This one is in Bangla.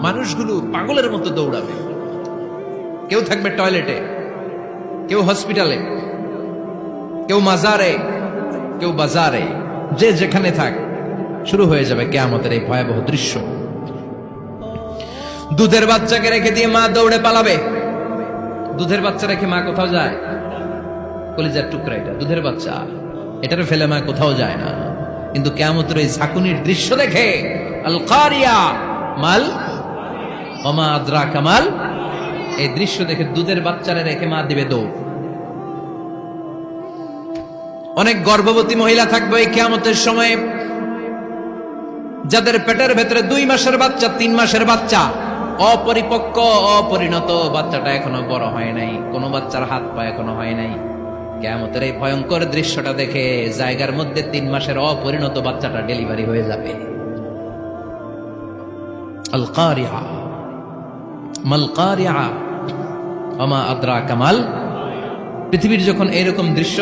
মানুষগুলো পাগলের মতো দৌড়াবে। কেউ থাকবে টয়লেটে, কেউ হসপিটালে, কেউ মাজারে, কেউ বাজারে, যে যেখানে থাক শুরু হয়ে যাবে কিয়ামতের এই ভয়াবহ দৃশ্য। দুধের বাচ্চাকে রেখে দিয়ে মা দৌড়ে পালাবে। দুধের বাচ্চা রেখে মা কোথাও যায়? কলিজার টুকরা এটা, দুধের বাচ্চা, এটারে ফেলে মা কোথাও যায় না। কিন্তু কিয়ামতের এই ঝাঁকুনির দৃশ্য দেখে আল কারিয়া মাল ওমা আদরাকা মাল, এই দৃশ্য দেখে দুধের বাচ্চারে রেখে মা দিবে দৌড়। অনেক গর্ভবতী মহিলা থাকবে এই কিয়ামতের সময়, যাদের পেটের ভেতরে 2 মাসের বাচ্চা, 3 মাসের বাচ্চা, অপরিপক্ক অপরিণত, বাচ্চাটা এখনো বড় হয় নাই, কোনো বাচ্চার হাত পা এখনো হয় নাই। কিয়ামতের এই ভয়ঙ্কর দৃশ্যটা দেখে জায়গার মধ্যে 3 মাসের অপরিণত বাচ্চাটা ডেলিভারি হয়ে যাবে। আল কারিয়া মাল কারিয়া ওমা আদরাকা মাল। পৃথিবীর যখন এরকম দৃশ্য